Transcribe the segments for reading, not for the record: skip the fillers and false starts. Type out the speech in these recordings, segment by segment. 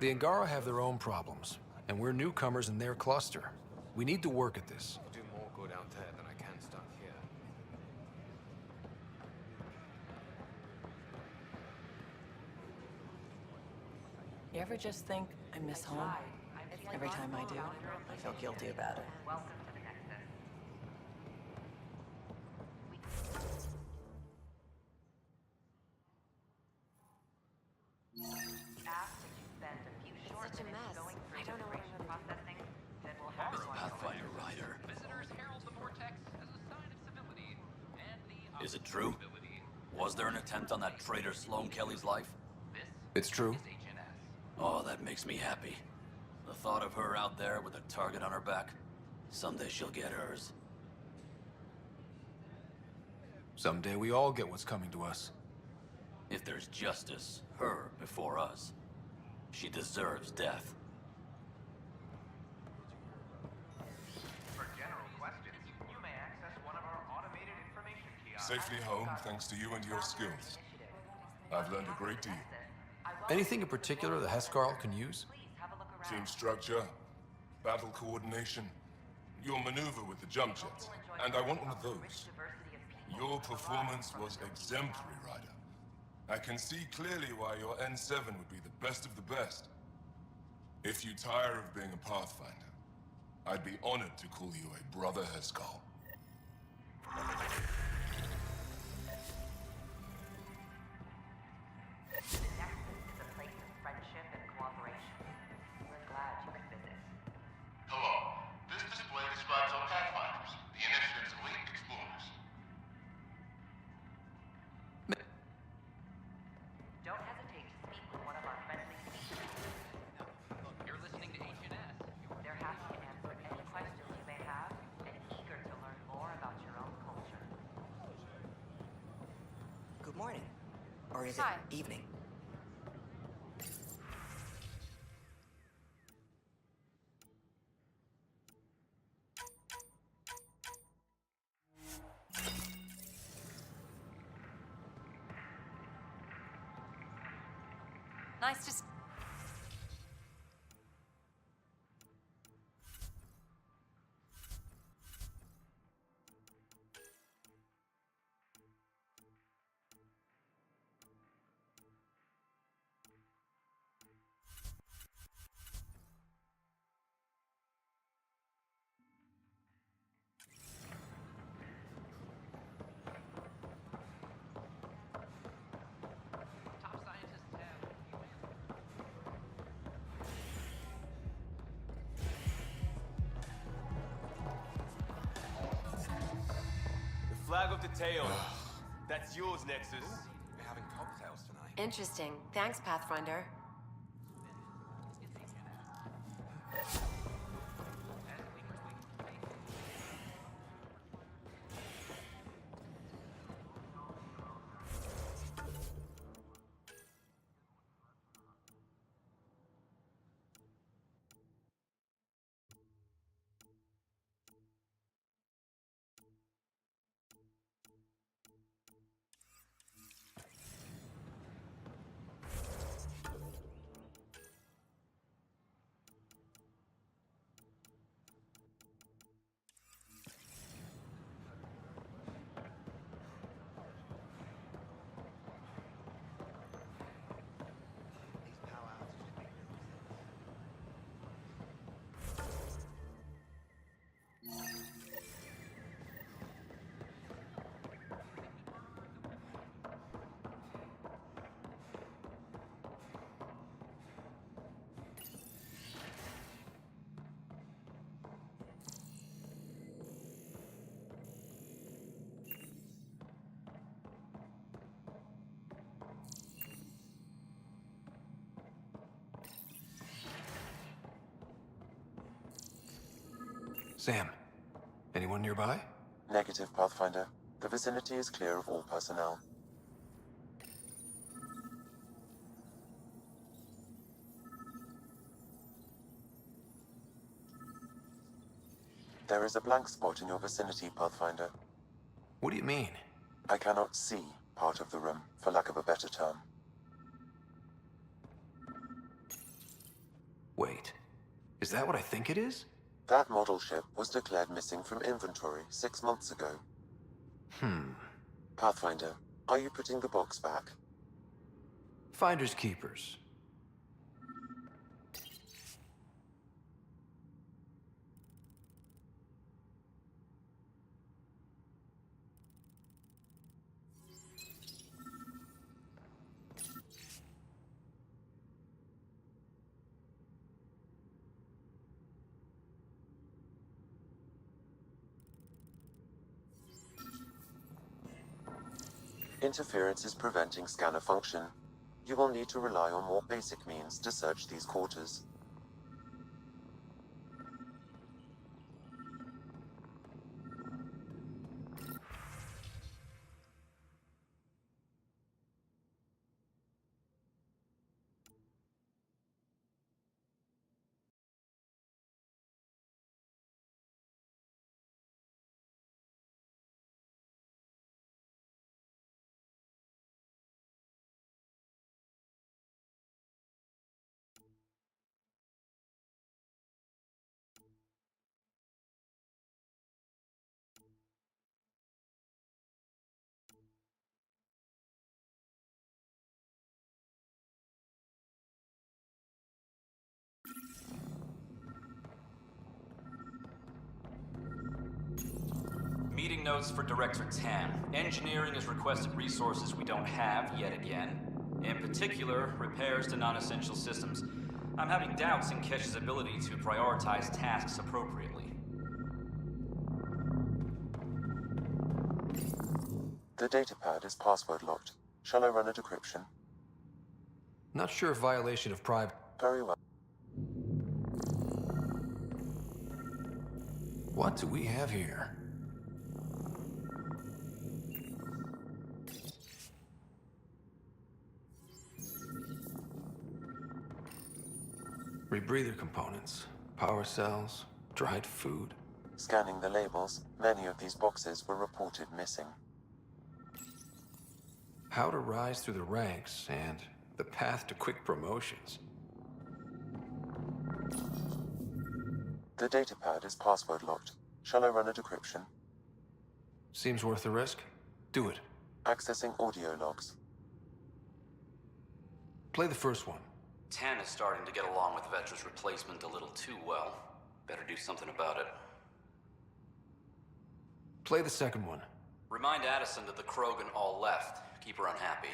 The Angara have their own problems, and we're newcomers in their cluster. We need to work at this. Do more good out there than I can stuck here. You ever just think, I miss home? Every time I do, I feel guilty about it. Such a mess. I don't know what I'm processing. Then we'll have Pathfinder Rider. Visitors herald the vortex as a sign of civility and the Is it true? Was there an attempt on that traitor Sloane Kelly's life? It's true. Oh, that makes me happy. The thought of her out there with a target on her back. Someday she'll get hers. Someday we all get what's coming to us. If there's justice, her before us. She deserves death. For general questions, you may access one of our automated information kiosks. Safely home thanks to you and your skills. I've learned a great deal. Anything in particular the Hescarl can use? Team structure, battle coordination, your maneuver with the jump jets, and I want one of those. Your performance was exemplary, Ryder. I can see clearly why your N7 would be the best of the best. If you tire of being a Pathfinder, I'd be honored to call you a Brother Hescarl. Hello. This display describes our Pathfinders, the Initiative's elite explorers. Don't hesitate to speak with one of our friendly speakers. You're listening to HNS. They're happy to answer any questions you may have and eager to learn more about your own culture. Good morning. Or is Hi. it evening? Nice to Top scientists have. The flag of the tail. That's yours, Nexus. We're having cocktails tonight. Interesting. Thanks, Pathfinder. Sam, anyone nearby? Negative, Pathfinder. The vicinity is clear of all personnel. There is a blank spot in your vicinity, Pathfinder. What do you mean? I cannot see part of the room, for lack of a better term. Wait, is that what I think it is? That model ship was declared missing from inventory 6 months ago. Pathfinder, are you putting the box back? Finders keepers. Interference is preventing scanner function. You will need to rely on more basic means to search these quarters. Meeting notes for Director Tan. Engineering has requested resources we don't have yet again. In particular, repairs to non-essential systems. I'm having doubts in Kesh's ability to prioritize tasks appropriately. The datapad is password locked. Shall I run a decryption? Not sure if violation of privacy. Very well. What do we have here? Rebreather components, power cells, dried food. Scanning the labels, many of these boxes were reported missing. How to rise through the ranks and the path to quick promotions. The datapad is password locked. Shall I run a decryption? Seems worth the risk. Do it. Accessing audio logs. Play the first one. Tan is starting to get along with Vetra's replacement a little too well. Better do something about it. Play the second one. Remind Addison that the Krogan all left. Keep her unhappy.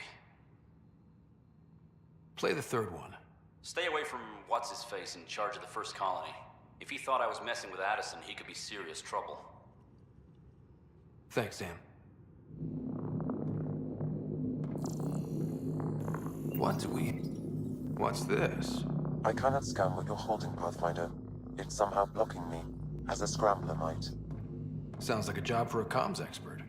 Play the third one. Stay away from what's-his-face in charge of the first colony. If he thought I was messing with Addison, he could be serious trouble. Thanks, Sam. What's this? I cannot scan what you're holding, Pathfinder. It's somehow blocking me, as a scrambler might. Sounds like a job for a comms expert.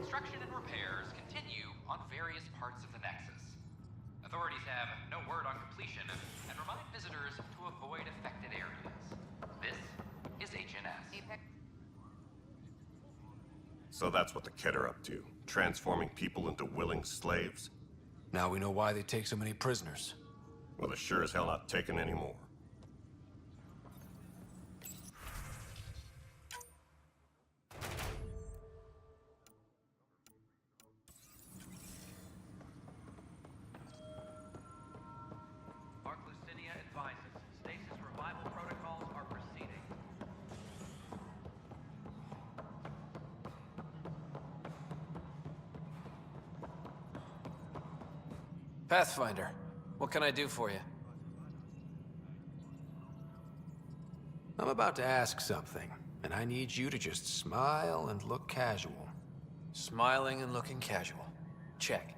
Construction and repairs continue on various parts of the Nexus. Authorities have no word on completion and remind visitors to avoid affected areas. This is HNS. So that's what the Kett are up to, transforming people into willing slaves? Now we know why they take so many prisoners. Well, they're sure as hell not taking any more. Pathfinder, what can I do for you? I'm about to ask something, and I need you to just smile and look casual. Smiling and looking casual. Check.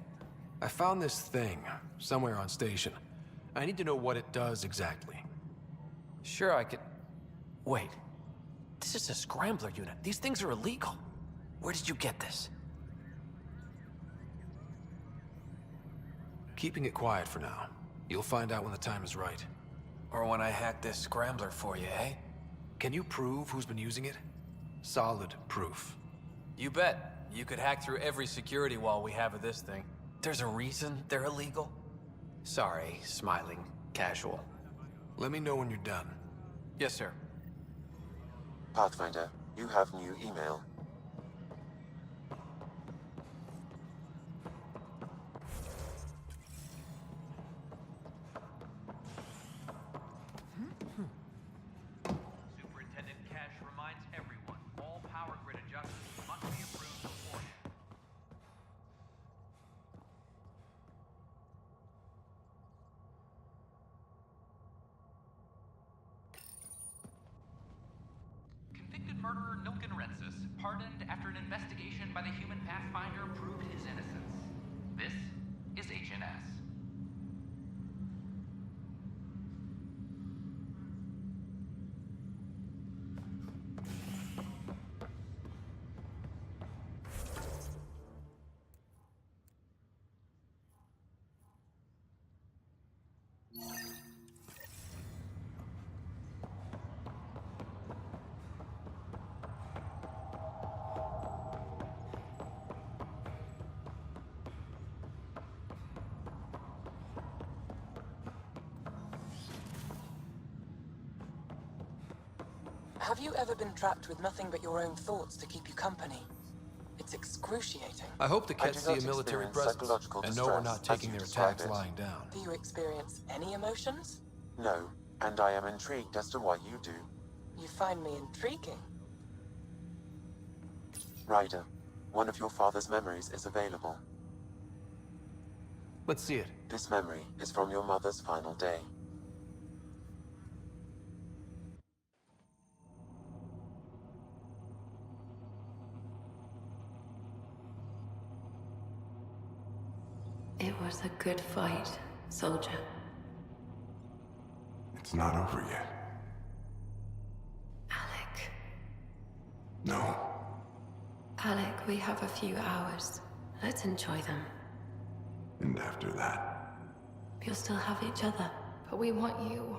I found this thing somewhere on station. I need to know what it does exactly. Sure, I could... Wait. This is a scrambler unit. These things are illegal. Where did you get this? Keeping it quiet for now. You'll find out when the time is right. Or when I hack this scrambler for you, eh? Can you prove who's been using it? Solid proof. You bet. You could hack through every security wall we have of this thing. There's a reason they're illegal? Sorry, smiling, casual. Let me know when you're done. Yes, sir. Pathfinder, you have new email. Superintendent Cash reminds everyone, all power grid adjustments must be approved beforehand. Convicted murderer Nilken Rensis, pardoned after an investigation by the human Pathfinder proved his innocence. This is HNS. Have you ever been trapped with nothing but your own thoughts to keep you company? It's excruciating. I hope the I Kets do see a not military experience presence psychological and know we're distress, not as taking you their describe attacks it. lying down. Do you experience any emotions? No, and I am intrigued as to why you do. You find me intriguing. Ryder, one of your father's memories is available. Let's see it. This memory is from your mother's final day. It was a good fight, soldier. It's not over yet. Alec. No. Alec, we have a few hours. Let's enjoy them. And after that, You'll still have each other. But we want you.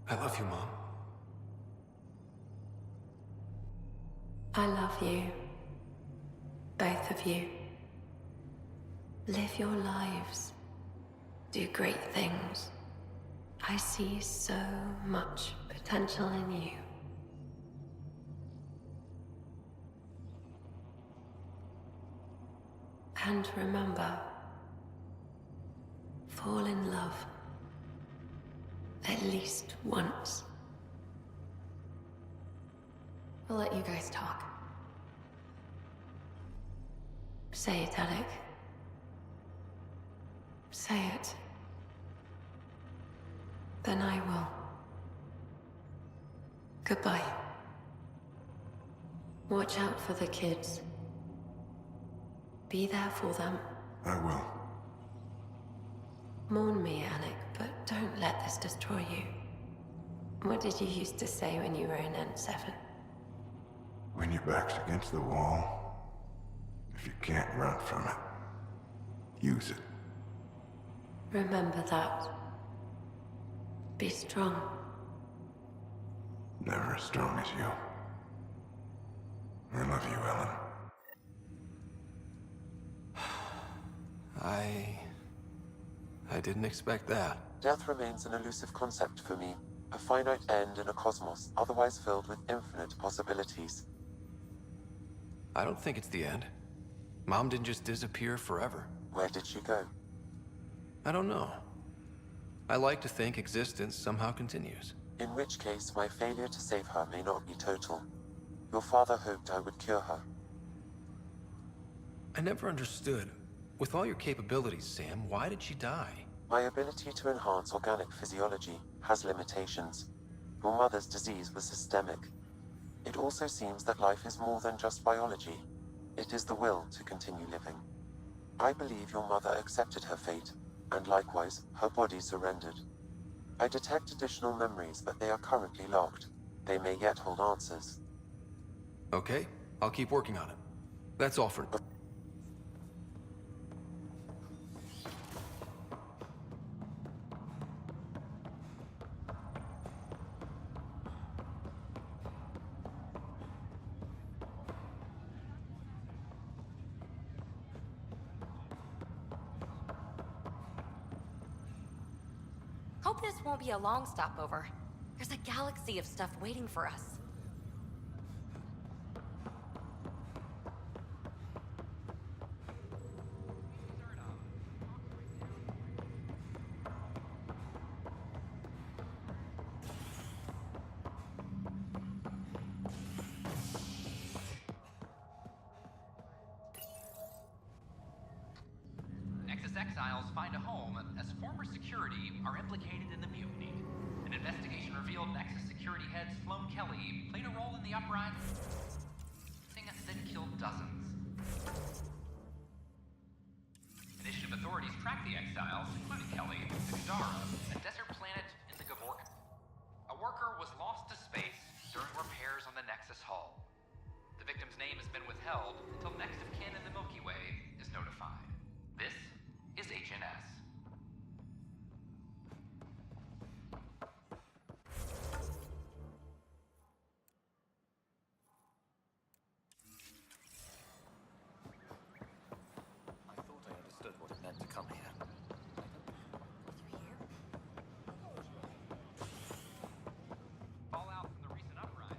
I love you, Mom. I love you. Both of you. Live your lives. Do great things. I see so much potential in you. And remember, fall in love. At least once. We'll let you guys talk. Say it, Alec. Say it. Then I will. Goodbye. Watch out for the kids. Be there for them. I will. Mourn me, Alec, but don't let this destroy you. What did you used to say when you were in N7? When your back's against the wall, if you can't run from it, use it. Remember that. Be strong. Never as strong as you. I love you, Ellen. I didn't expect that. Death remains an elusive concept for me. A finite end in a cosmos otherwise filled with infinite possibilities. I don't think it's the end. Mom didn't just disappear forever. Where did she go? I don't know. I like to think existence somehow continues. In which case, my failure to save her may not be total. Your father hoped I would cure her. I never understood With all your capabilities, Sam, why did she die? My ability to enhance organic physiology has limitations. Your mother's disease was systemic. It also seems that life is more than just biology. It is the will to continue living. I believe your mother accepted her fate, and likewise, her body surrendered. I detect additional memories, but they are currently locked. They may yet hold answers. Okay, I'll keep working on it. That's all for... Hope this won't be a long stopover. There's a galaxy of stuff waiting for us. Nexus exiles find a home as former security are implicated in the mutiny. An investigation revealed Nexus security head Sloan Kelly played a role in the uprising that killed dozens. Initiative authorities tracked the exiles, including Kelly, to Kadara, a desert planet in the Gavork. A worker was lost to space during repairs on the Nexus hull. The victim's name has been withheld until next of kin in the Milky Way is notified. This is HNS. I thought I understood what it meant to come here. Fallout from the recent uprising.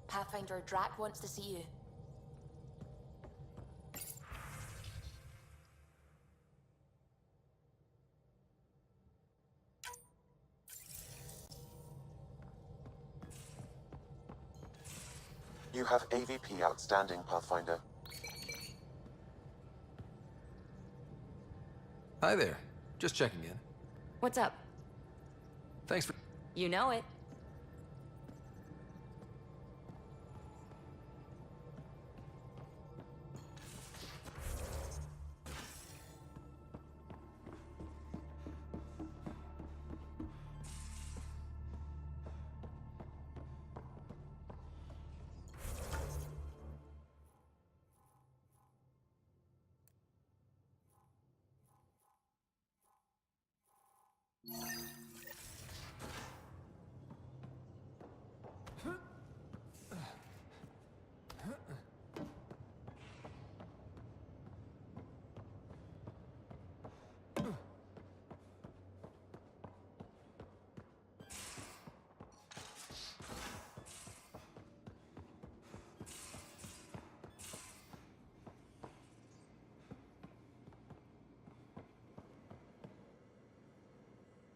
Pathfinder Drac wants to see you. You have AVP outstanding, Pathfinder. Hi there. Just checking in. What's up? Thanks for... You know it.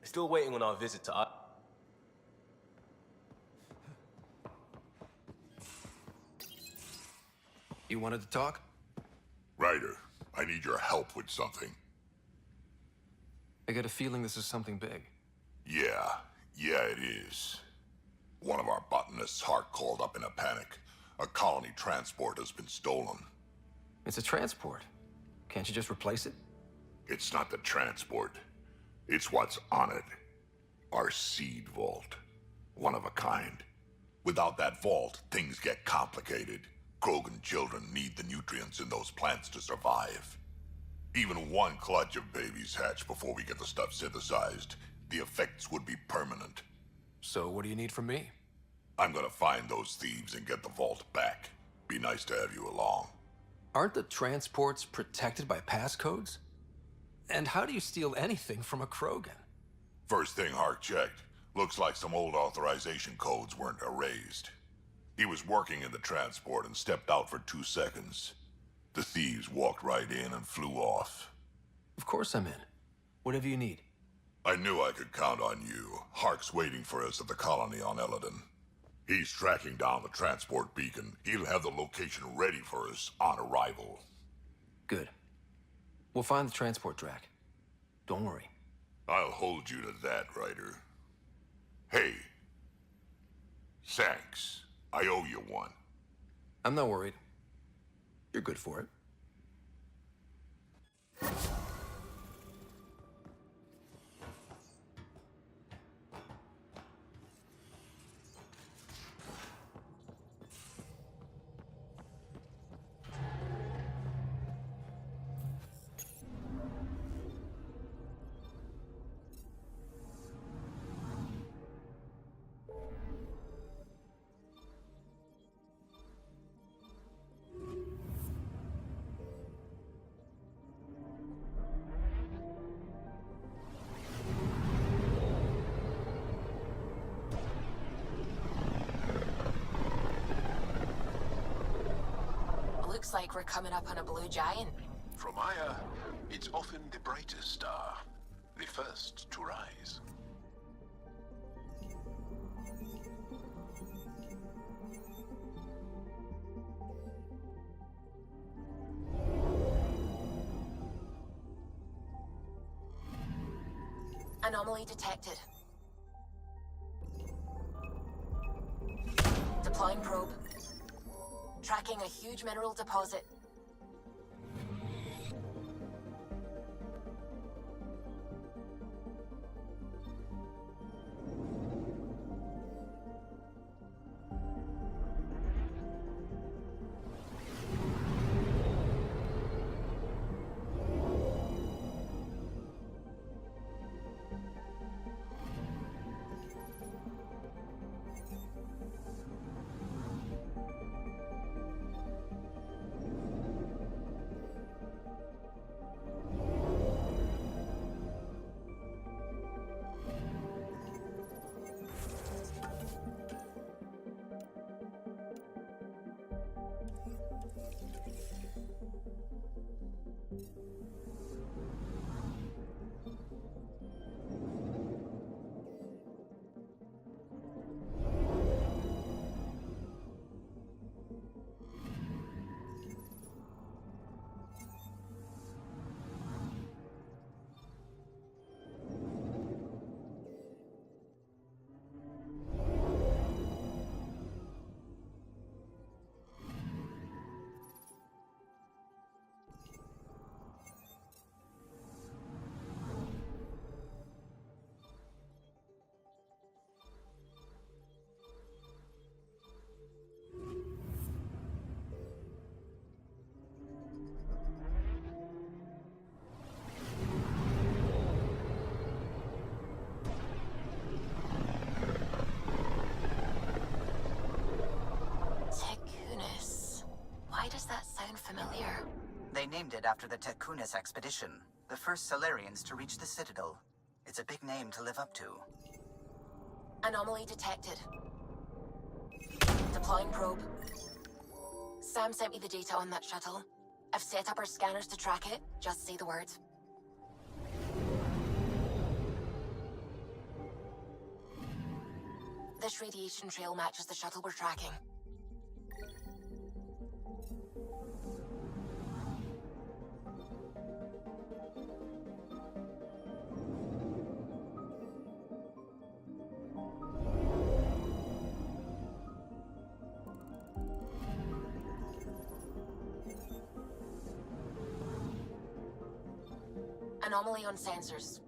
Still waiting on our visit to... You wanted to talk? Ryder, I need your help with something. I get a feeling this is something big. Yeah, it is. One of our botanists' heart called up in a panic. A colony transport has been stolen. It's a transport. Can't you just replace it? It's not the transport. It's what's on it. Our seed vault. One of a kind. Without that vault, things get complicated. Krogan children need the nutrients in those plants to survive. Even one clutch of babies hatch before we get the stuff synthesized. The effects would be permanent. So what do you need from me? I'm gonna find those thieves and get the vault back. Be nice to have you along. Aren't the transports protected by passcodes? And how do you steal anything from a Krogan? First thing Hark checked. Looks like some old authorization codes weren't erased. He was working in the transport and stepped out for 2 seconds. The thieves walked right in and flew off. Of course I'm in. Whatever you need. I knew I could count on you. Hark's waiting for us at the colony on Eladon. He's tracking down the transport beacon. He'll have the location ready for us on arrival. Good. We'll find the transport track. Don't worry. I'll hold you to that, Ryder. Hey. Thanks. I owe you one. I'm not worried. You're good for it. Looks like we're coming up on a blue giant. From Aya, it's often the brightest star, the first to rise. Anomaly detected. Deploying probe. Tracking a huge mineral deposit. Why does that sound familiar? They named it after the Tekunis expedition, the first Solarians to reach the Citadel. It's a big name to live up to. Anomaly detected. Deploying probe. Sam sent me the data on that shuttle. I've set up our scanners to track it. Just say the word. This radiation trail matches the shuttle we're tracking. Anomaly on sensors.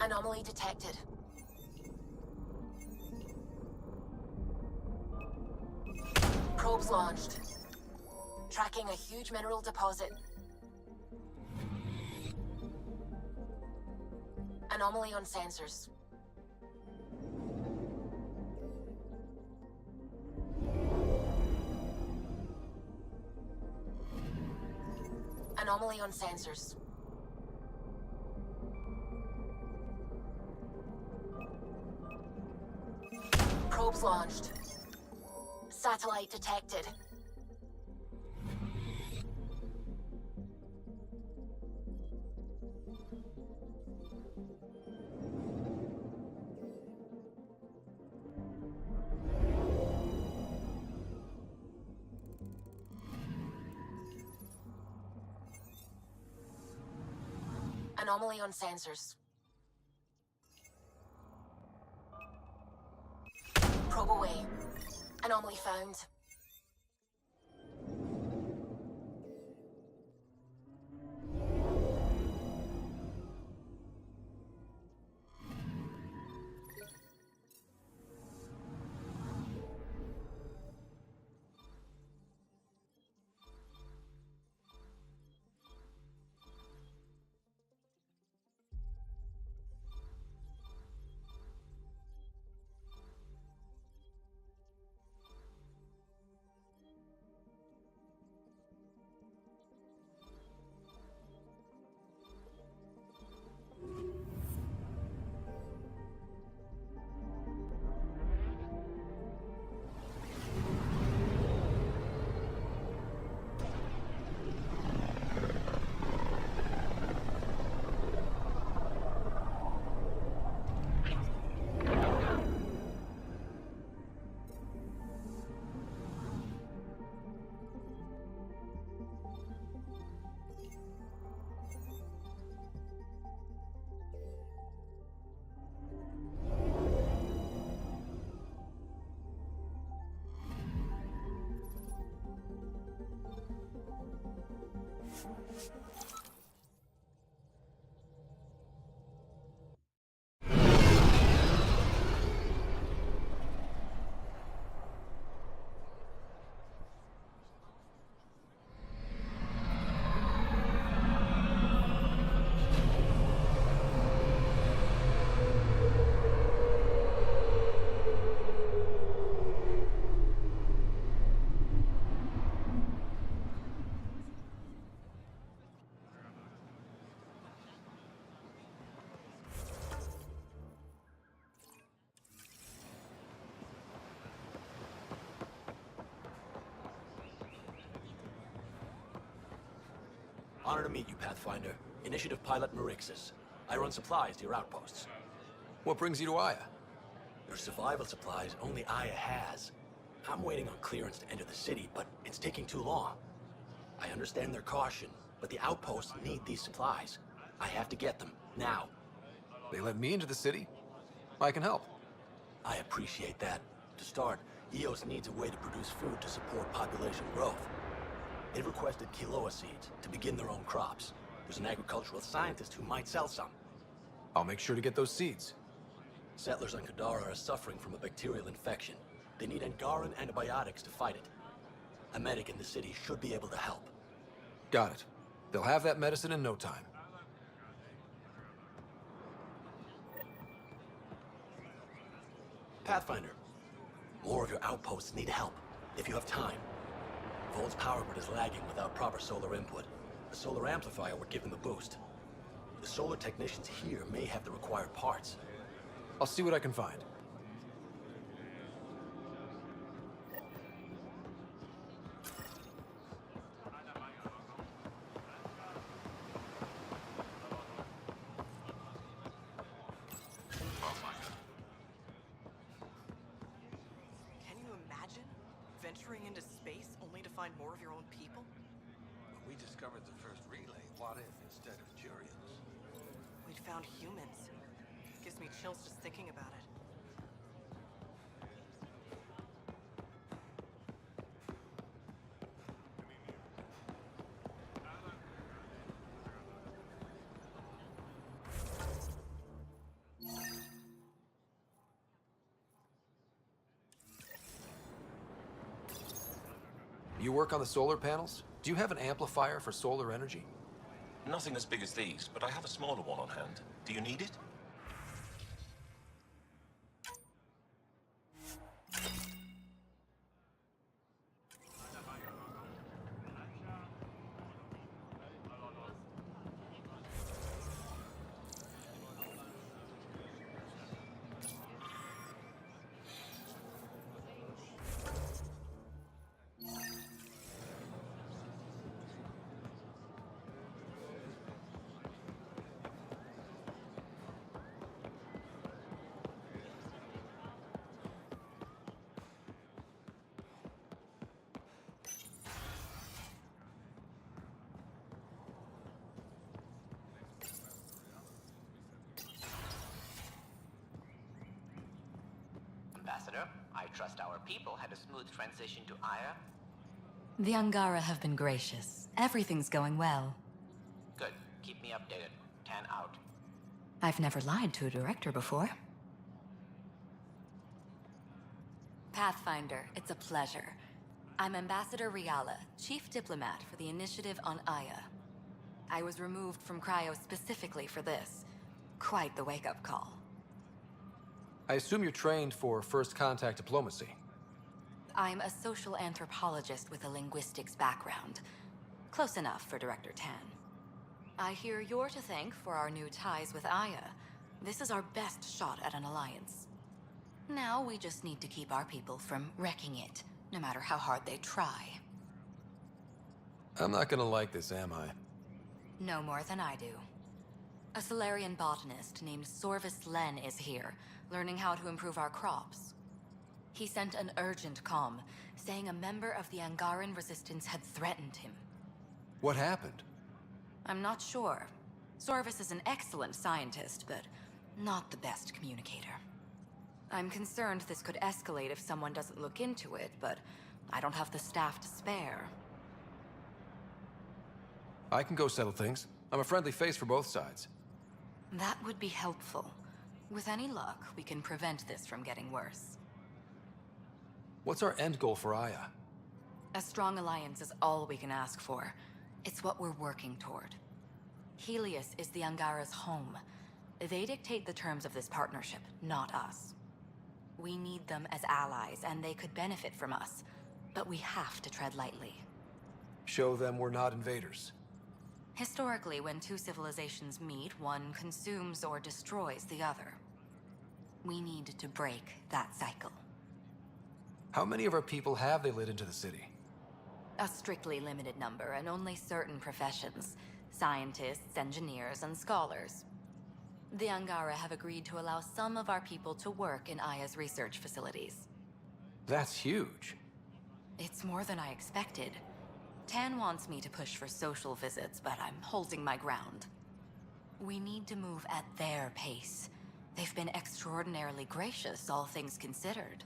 Anomaly detected. Probes launched. Tracking a huge mineral deposit. Anomaly on sensors. Anomaly on sensors. Probes launched. Satellite detected. Anomaly on sensors. Probe away. Anomaly found. Honor to meet you, Pathfinder. Initiative Pilot Marixus. I run supplies to your outposts. What brings you to Aya? Your survival supplies only Aya has. I'm waiting on clearance to enter the city, but it's taking too long. I understand their caution, but the outposts need these supplies. I have to get them, now. They let me into the city? I can help. I appreciate that. To start, EOS needs a way to produce food to support population growth. They've requested quinoa seeds to begin their own crops. There's an agricultural scientist who might sell some. I'll make sure to get those seeds. Settlers on Kadara are suffering from a bacterial infection. They need Angaran antibiotics to fight it. A medic in the city should be able to help. Got it. They'll have that medicine in no time. Pathfinder, more of your outposts need help, if you have time. Vol's power grid is lagging without proper solar input. The solar amplifier would give them a boost. The solar technicians here may have the required parts. I'll see what I can find. Can you imagine venturing into space only to find more of your own people? When we discovered the first relay, what if instead of Turians? We'd found humans. Gives me chills just thinking about it. You work on the solar panels? Do you have an amplifier for solar energy? Nothing as big as these, but I have a smaller one on hand. Do you need it? Ambassador, I trust our people had a smooth transition to Aya. The Angara have been gracious. Everything's going well. Good. Keep me updated. 10 out. I've never lied to a director before. Pathfinder, it's a pleasure. I'm Ambassador Riala, Chief Diplomat for the Initiative on Aya. I was removed from Cryo specifically for this. Quite the wake-up call. I assume you're trained for first contact diplomacy. I'm a social anthropologist with a linguistics background. Close enough for Director Tan. I hear you're to thank for our new ties with Aya. This is our best shot at an alliance. Now we just need to keep our people from wrecking it, no matter how hard they try. I'm not gonna like this, am I? No more than I do. A Solarian botanist named Sorvis Len is here, learning how to improve our crops. He sent an urgent comm, saying a member of the Angaran resistance had threatened him. What happened? I'm not sure. Sorvis is an excellent scientist, but not the best communicator. I'm concerned this could escalate if someone doesn't look into it, but I don't have the staff to spare. I can go settle things. I'm a friendly face for both sides. That would be helpful. With any luck, we can prevent this from getting worse. What's our end goal for Aya? A strong alliance is all we can ask for. It's what we're working toward. Helios is the Angara's home. They dictate the terms of this partnership, not us. We need them as allies, and they could benefit from us. But we have to tread lightly. Show them we're not invaders. Historically, when two civilizations meet, one consumes or destroys the other. We need to break that cycle. How many of our people have they let into the city? A strictly limited number, and only certain professions. Scientists, engineers, and scholars. The Angara have agreed to allow some of our people to work in Aya's research facilities. That's huge. It's more than I expected. Tan wants me to push for social visits, but I'm holding my ground. We need to move at their pace. They've been extraordinarily gracious, all things considered.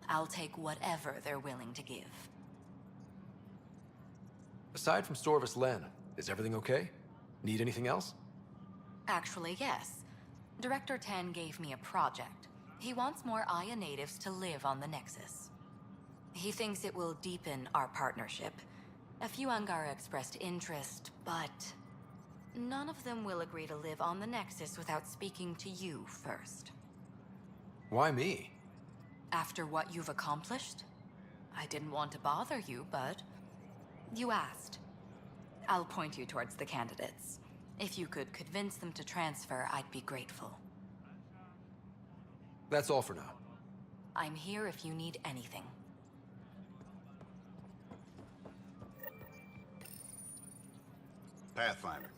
I'll take whatever they're willing to give. Aside from Sorvis Len, is everything okay? Need anything else? Actually, yes. Director Tan gave me a project. He wants more Aya natives to live on the Nexus. He thinks it will deepen our partnership. A few Angara expressed interest, but none of them will agree to live on the Nexus without speaking to you first. Why me? After what you've accomplished? I didn't want to bother you, but you asked. I'll point you towards the candidates. If you could convince them to transfer, I'd be grateful. That's all for now. I'm here if you need anything. Pathfinder,